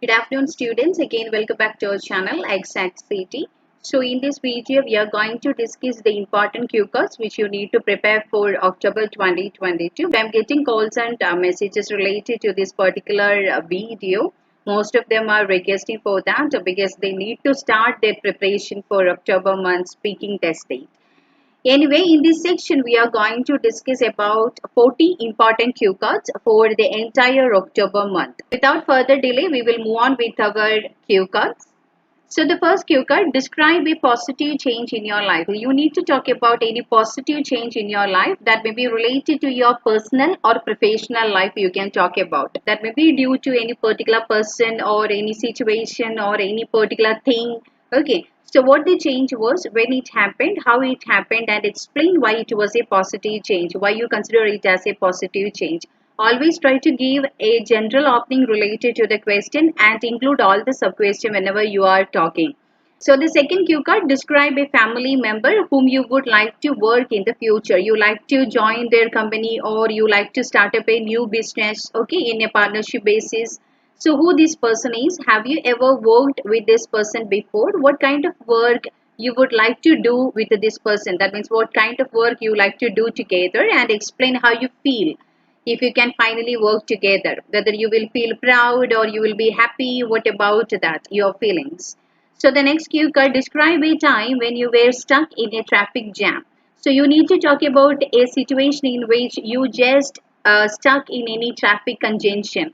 Good afternoon, students. Again, welcome back to our channel, Ach'z. So, in this video, we are going to discuss the important Q cards which you need to prepare for October 2022. I'm getting calls and messages related to this particular video. Most of them are requesting for that because they need to start their preparation for October month speaking test date. Anyway, in this section, we are going to discuss about 40 important cue cards for the entire October month. Without further delay, we will move on with our cue cards. So the first cue card, describe a positive change in your life. You need to talk about any positive change in your life that may be related to your personal or professional life you can talk about. That may be due to any particular person or any situation or any particular thing. Okay. So what the change was, when it happened, how it happened, and explain why it was a positive change, why you consider it as a positive change. Always try to give a general opening related to the question and include all the sub-question whenever you are talking. So the second cue card, describe a family member whom you would like to work in the future. You like to join their company or you like to start up a new business, okay, in a partnership basis. So who this person is, have you ever worked with this person before? What kind of work you would like to do with this person? That means what kind of work you like to do together, and explain how you feel if you can finally work together, whether you will feel proud or you will be happy. What about that, your feelings? So the next cue card, describe a time when you were stuck in a traffic jam. So you need to talk about a situation in which you just stuck in any traffic congestion.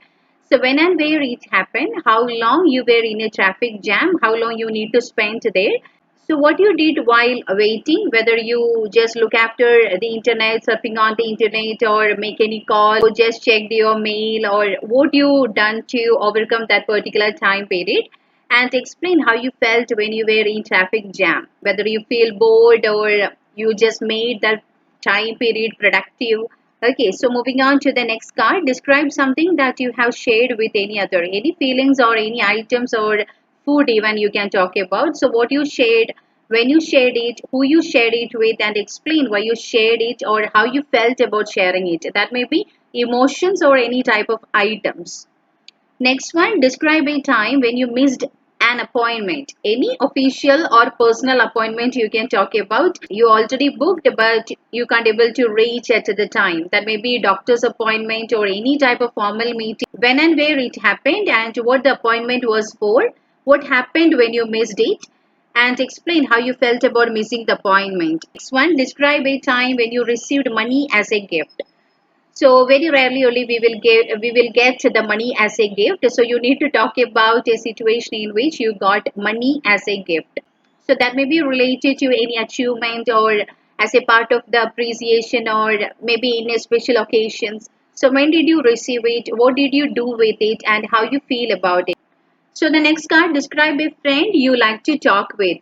So when and where it happened, how long you were in a traffic jam, how long you need to spend there. So what you did while waiting, whether you just look after the internet, surfing on the internet, or make any call, or just checked your mail, or what you done to overcome that particular time period, and explain how you felt when you were in traffic jam, whether you feel bored or you just made that time period productive. Okay, so moving on to the next card, describe something that you have shared with any other, any feelings or any items or food even you can talk about. So what you shared, when you shared it, who you shared it with, and explain why you shared it or how you felt about sharing it. That may be emotions or any type of items. Next one, describe a time when you missed an appointment. Any official or personal appointment you can talk about. You already booked but you can't able to reach at the time. That may be doctor's appointment or any type of formal meeting. When and where it happened and what the appointment was for. What happened when you missed it, and explain how you felt about missing the appointment. Next one, describe a time when you received money as a gift. So very rarely only we will get the money as a gift. So you need to talk about a situation in which you got money as a gift. So that may be related to any achievement or as a part of the appreciation or maybe in a special occasions. So when did you receive it? What did you do with it and how you feel about it? So the next card, describe a friend you like to talk with.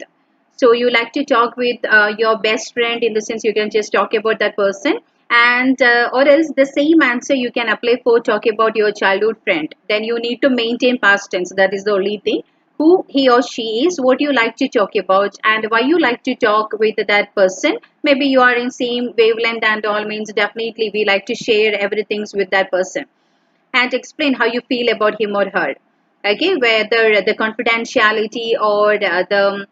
So you like to talk with your best friend, in the sense you can just talk about that person, and or else the same answer you can apply for talk about your childhood friend. Then you need to maintain past tense. That is the only thing. Who he or she is, what you like to talk about, and why you like to talk with that person. Maybe you are in same wavelength and all means definitely we like to share everything with that person, and explain how you feel about him or her. Okay, whether the confidentiality or the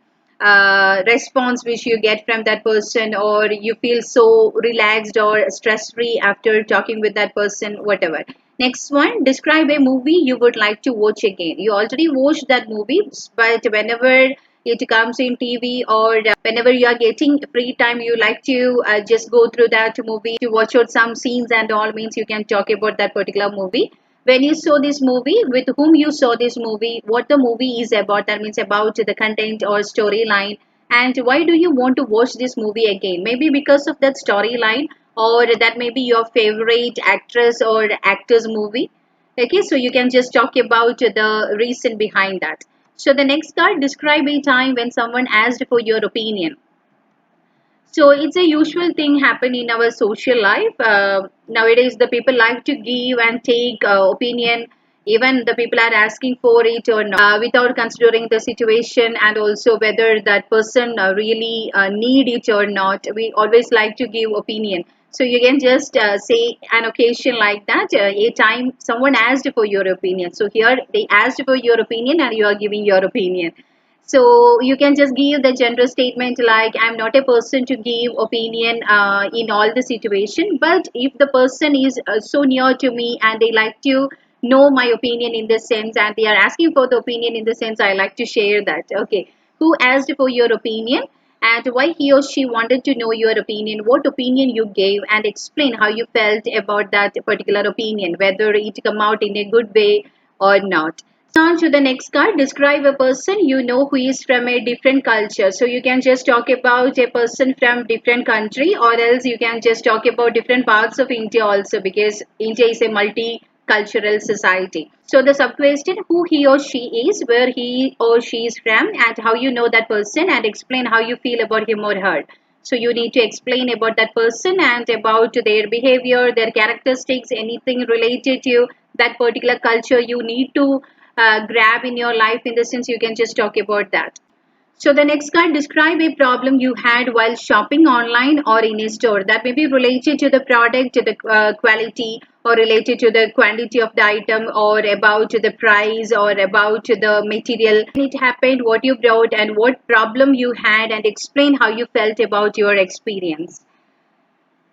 response which you get from that person, or you feel so relaxed or stress free after talking with that person, whatever. Next one, describe a movie you would like to watch again. You already watched that movie, but whenever it comes in TV or whenever you are getting free time, you like to just go through that movie to watch out some scenes and all means you can talk about that particular movie. When you saw this movie, with whom you saw this movie, what the movie is about, that means about the content or storyline, and why do you want to watch this movie again. Maybe because of that storyline, or that may be your favorite actress or actor's movie. Okay, so you can just talk about the reason behind that. So the next card, describe a time when someone asked for your opinion. So it's a usual thing happen in our social life. Nowadays, the people like to give and take opinion. Even the people are asking for it or not, without considering the situation and also whether that person really need it or not. We always like to give opinion. So you can just say an occasion like that, a time someone asked for your opinion. So here they asked for your opinion and you are giving your opinion. So you can just give the general statement like, I'm not a person to give opinion in all the situation, but if the person is so near to me and they like to know my opinion in this sense and they are asking for the opinion in the sense, I like to share that. Okay, who asked for your opinion and why he or she wanted to know your opinion, what opinion you gave, and explain how you felt about that particular opinion, whether it come out in a good way or not. On to the next card. Describe a person you know who is from a different culture. So you can just talk about a person from different country, or else you can just talk about different parts of India also, because India is a multicultural society. So the sub question, who he or she is, where he or she is from, and how you know that person, and explain how you feel about him or her. So you need to explain about that person and about their behavior, their characteristics, anything related to that particular culture you need to grab in your life. In the sense, you can just talk about that. So the next card, describe a problem you had while shopping online or in a store. That may be related to the product, to the quality, or related to the quantity of the item, or about the price, or about the material. When it happened, what you brought, and what problem you had, and explain how you felt about your experience.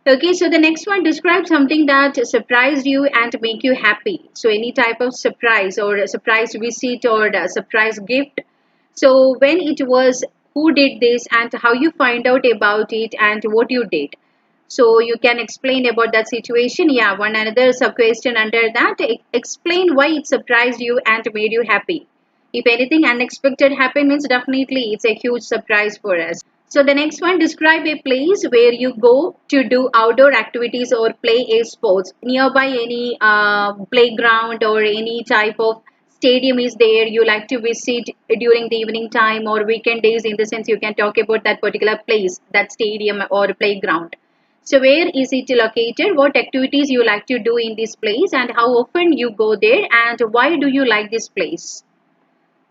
Okay, so the next one, describe something that surprised you and make you happy. So any type of surprise, or a surprise visit, or a surprise gift. So when it was, who did this, and how you find out about it, and what you did. So you can explain about that situation. Yeah, one another sub question under that. Explain why it surprised you and made you happy. If anything unexpected happened, means definitely it's a huge surprise for us. So the next one, describe a place where you go to do outdoor activities or play a sports. Nearby any playground or any type of stadium is there you like to visit during the evening time or weekend days. In the sense, you can talk about that particular place, that stadium or playground. So where is it located? What activities you like to do in this place, and how often you go there, and why do you like this place?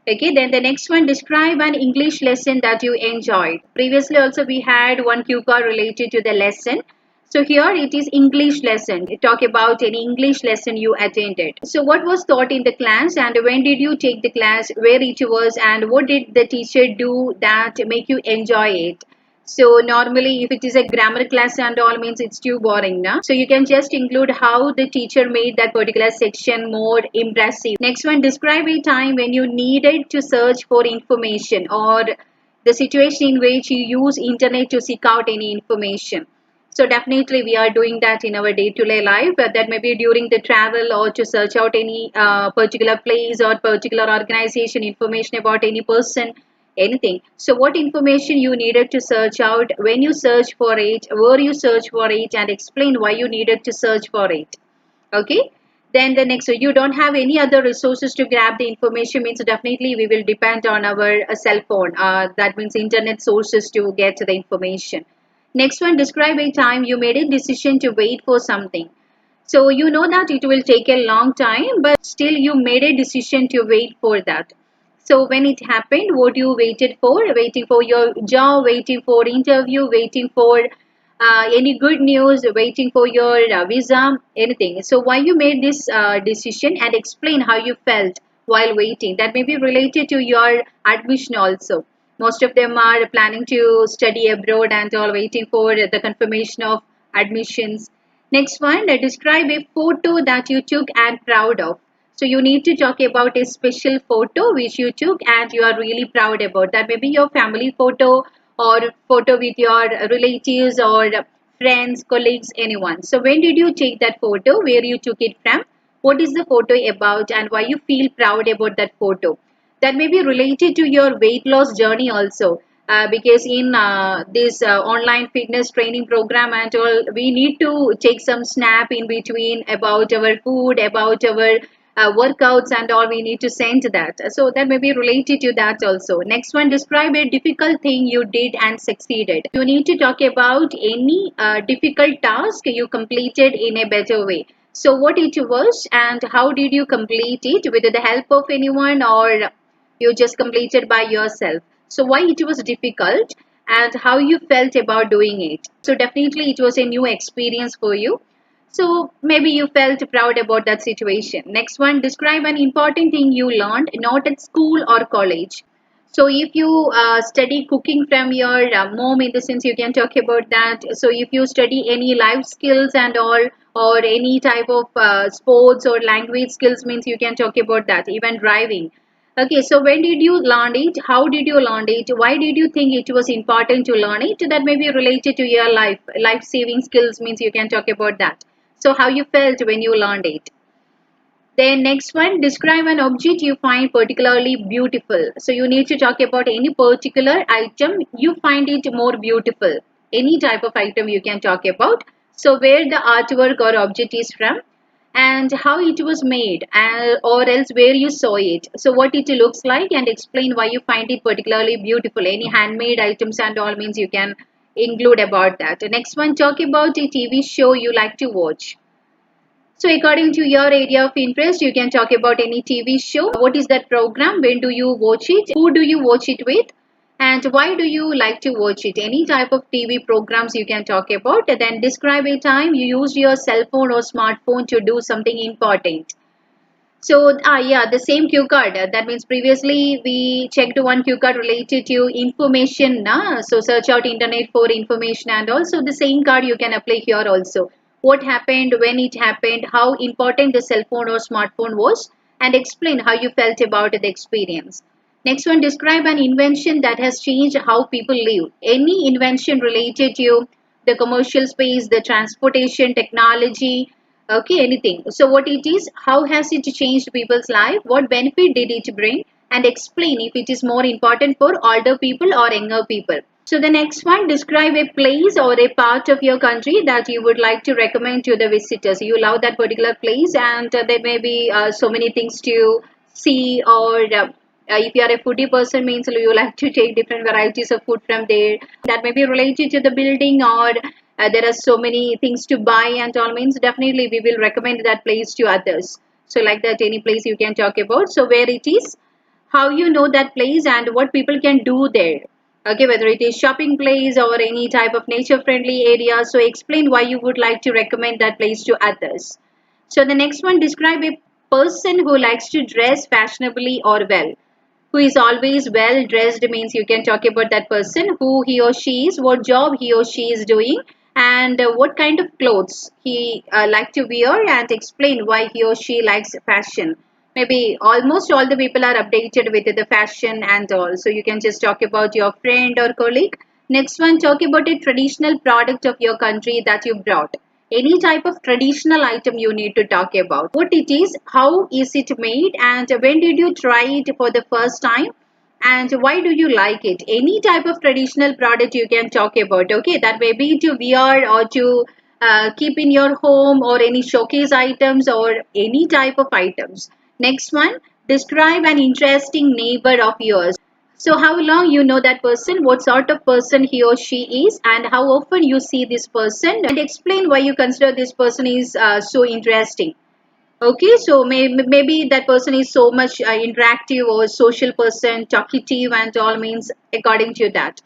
Okay, then the next one, describe an English lesson that you enjoyed. Previously also we had one cue card related to the lesson. So here it is English lesson. Talk about any English lesson you attended. So what was taught in the class, and when did you take the class, where it was, and what did the teacher do that make you enjoy it? So normally if it is a grammar class and all, means it's too boring now. So you can just include how the teacher made that particular section more impressive. Next one, describe a time when you needed to search for information, or the situation in which you use internet to seek out any information. So definitely we are doing that in our day-to-day life, but that may be during the travel, or to search out any particular place or particular organization, information about any person, anything. So what information you needed to search out, when you search for it, where you search for it, and explain why you needed to search for it. Okay, then the next, so you don't have any other resources to grab the information, means definitely we will depend on our cell phone, that means internet sources, to get the information. Next one, describe a time you made a decision to wait for something. So you know that it will take a long time, but still you made a decision to wait for that. So when it happened, what you waited for? Waiting for your job, waiting for interview, waiting for any good news, waiting for your visa, anything. So why you made this decision, and explain how you felt while waiting. That may be related to your admission also. Most of them are planning to study abroad and all, waiting for the confirmation of admissions. Next one, describe a photo that you took and proud of. So you need to talk about a special photo which you took and you are really proud about. That may be your family photo, or photo with your relatives or friends, colleagues, anyone. So when did you take that photo? Where you took it from? What is the photo about, and why you feel proud about that photo? That may be related to your weight loss journey also. Because in this online fitness training program and all, we need to take some snap in between about our food, about our workouts and all. We need to send that, so that may be related to that also. Next one, describe a difficult thing you did and succeeded. You need to talk about any difficult task you completed in a better way. So what it was, and how did you complete it, with the help of anyone, or you just completed by yourself. So why it was difficult, and how you felt about doing it. So definitely it was a new experience for you. So maybe you felt proud about that situation. Next one, describe an important thing you learned not at school or college. So if you study cooking from your mom, in the sense you can talk about that. So if you study any life skills and all, or any type of sports or language skills, means you can talk about that. Even driving. Okay, so when did you learn it? How did you learn it? Why did you think it was important to learn it? That may be related to your life saving skills, means you can talk about that. So how you felt when you learned it. Then next one, describe an object you find particularly beautiful. So you need to talk about any particular item you find it more beautiful. Any type of item you can talk about. So where the artwork or object is from, and how it was made, or else where you saw it. So what it looks like, and explain why you find it particularly beautiful. Any handmade items and all, means you can include about that. Next one, talk about a TV show you like to watch. So according to your area of interest, you can talk about any TV show. What is that program? When do you watch it? Who do you watch it with? And why do you like to watch it? Any type of TV programs you can talk about. And then describe a time you used your cell phone or smartphone to do something important. So, yeah, the same cue card. That means previously we checked one cue card related to information. So, search out internet for information, and also the same card you can apply here also. What happened, when it happened, how important the cell phone or smartphone was, and explain how you felt about the experience. Next one, describe an invention that has changed how people live. Any invention related to the commercial space, the transportation, technology, okay, anything. So what it is, how has it changed people's life, what benefit did it bring, and explain if it is more important for older people or younger people. So the next one, describe a place or a part of your country that you would like to recommend to the visitors. You love that particular place, and there may be so many things to see, or if you are a foodie person, means you like to take different varieties of food from there. That may be related to the building, or there are so many things to buy and all, means definitely we will recommend that place to others. So like that, any place you can talk about. So where it is, how you know that place, and what people can do there. Okay, whether it is shopping place or any type of nature friendly area. So explain why you would like to recommend that place to others. So the next one, describe a person who likes to dress fashionably or well. Who is always well dressed, means you can talk about that person, who he or she is, what job he or she is doing, and what kind of clothes he like to wear, and explain why he or she likes fashion. Maybe almost all the people are updated with the fashion and all, so you can just talk about your friend or colleague. Next one, talk about a traditional product of your country that you brought. Any type of traditional item you need to talk about. What it is, how is it made, and when did you try it for the first time, and why do you like it. Any type of traditional product you can talk about. Okay, that may be to wear or to keep in your home, or any showcase items, or any type of items. Next one, describe an interesting neighbor of yours. So how long you know that person, what sort of person he or she is, and how often you see this person, and explain why you consider this person is so interesting. Okay, so maybe that person is so much interactive or social person, talkative and all, means according to that.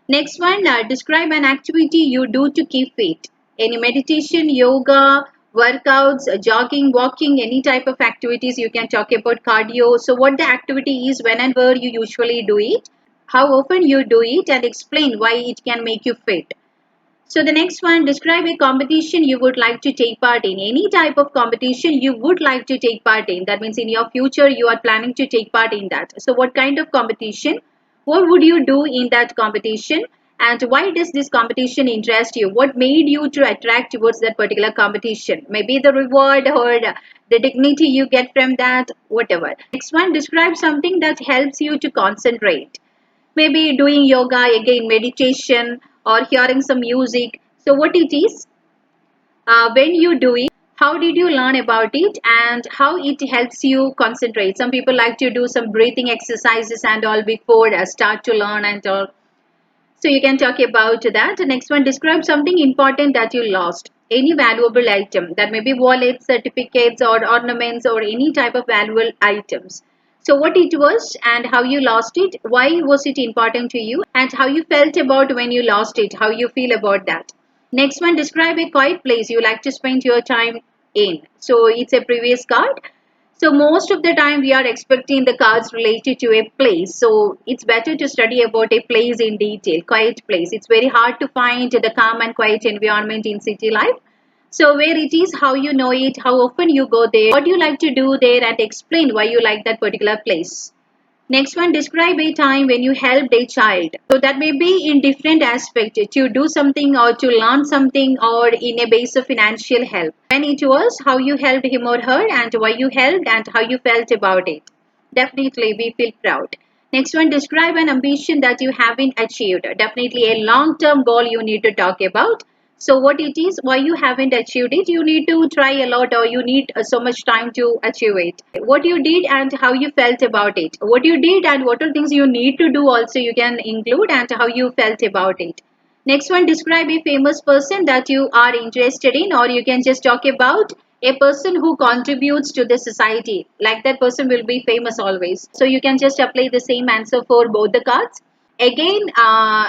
Next one, describe an activity you do to keep fit. Any meditation, yoga, workouts, jogging, walking, any type of activities you can talk about. Cardio. So what the activity is, when and where you usually do it, how often you do it, and explain why it can make you fit. So the next one, describe a competition you would like to take part in. Any type of competition you would like to take part in. That means in your future you are planning to take part in that. So what kind of competition? What would you do in that competition? And why does this competition interest you? What made you to attract towards that particular competition? Maybe the reward, or the dignity you get from that, whatever. Next one, describe something that helps you to concentrate. Maybe doing yoga, again meditation, or hearing some music. So what it is, when you do it, how did you learn about it, and how it helps you concentrate. Some people like to do some breathing exercises and all before start to learn and all. So you can talk about that. Next one, describe something important that you lost. Any valuable item, that may be wallets, certificates, or ornaments, or any type of valuable items. So what it was and how you lost it, why was it important to you, and how you felt about when you lost it, how you feel about that. Next one, describe a quiet place you like to spend your time in. So it's a previous card. So most of the time we are expecting the cards related to a place. So it's better to study about a place in detail, quiet place. It's very hard to find the calm and quiet environment in city life. So where it is, how you know it, how often you go there, what you like to do there, and explain why you like that particular place. Next one, describe a time when you helped a child. So that may be in different aspects, to do something or to learn something or in a base of financial help. When it was, how you helped him or her and why you helped and how you felt about it. Definitely we feel proud. Next one, describe an ambition that you haven't achieved. Definitely a long-term goal you need to talk about. So what it is, why you haven't achieved it, you need to try a lot or you need so much time to achieve it. What you did and how you felt about it. What you did and what are things you need to do also you can include and how you felt about it. Next one, describe a famous person that you are interested in, or you can just talk about a person who contributes to the society. Like that person will be famous always. So you can just apply the same answer for both the cards. Again,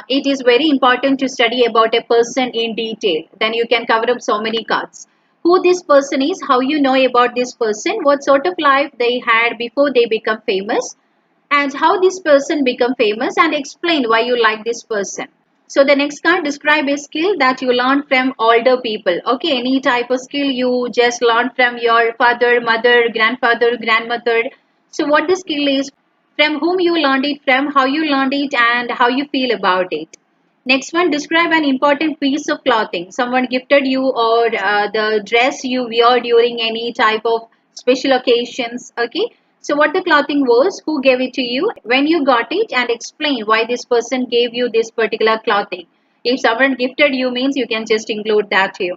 it is very important to study about a person in detail. Then you can cover up so many cards. Who this person is, how you know about this person, what sort of life they had before they become famous, and how this person become famous, and explain why you like this person. So the next card, describe a skill that you learned from older people. Okay, any type of skill you just learned from your father, mother, grandfather, grandmother. So what the skill is, from whom you learned it from, how you learned it, and how you feel about it. Next one, describe an important piece of clothing someone gifted you, or the dress you wear during any type of special occasions. Okay, so what the clothing was, who gave it to you, when you got it, and explain why this person gave you this particular clothing. If someone gifted you means you can just include that here.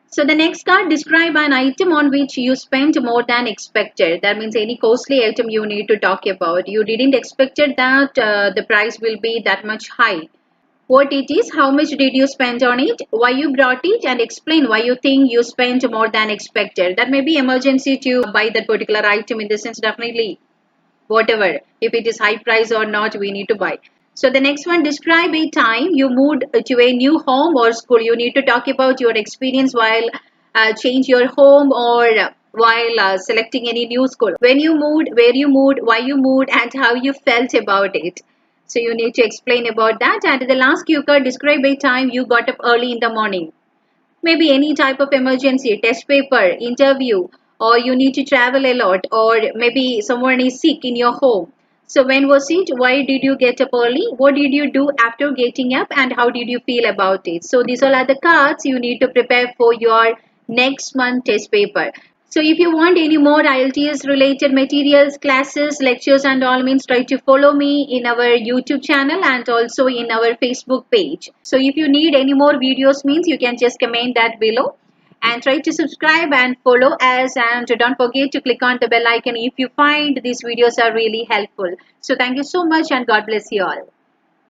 So the next card, describe an item on which you spent more than expected. That means any costly item you need to talk about. You didn't expect that the price will be that much high. What it is, how much did you spend on it, why you brought it, and explain why you think you spent more than expected. That may be emergency to buy that particular item, in the sense definitely whatever, if it is high price or not, we need to buy. So the next one, describe a time you moved to a new home or school. You need to talk about your experience while change your home, or while selecting any new school. When you moved, where you moved, why you moved, and how you felt about it. So you need to explain about that. And the last cue card, describe a time you got up early in the morning. Maybe any type of emergency, test paper, interview, or you need to travel a lot, or maybe someone is sick in your home. So when was it, why did you get up early, what did you do after getting up, and how did you feel about it. So these all are the cards you need to prepare for your next month test paper. So if you want any more IELTS related materials, classes, lectures and all means, try to follow me in our YouTube channel and also in our Facebook page. So if you need any more videos means, you can just comment that below, and try to subscribe and follow us, and don't forget to click on the bell icon if you find these videos are really helpful. So thank you so much and God bless you all.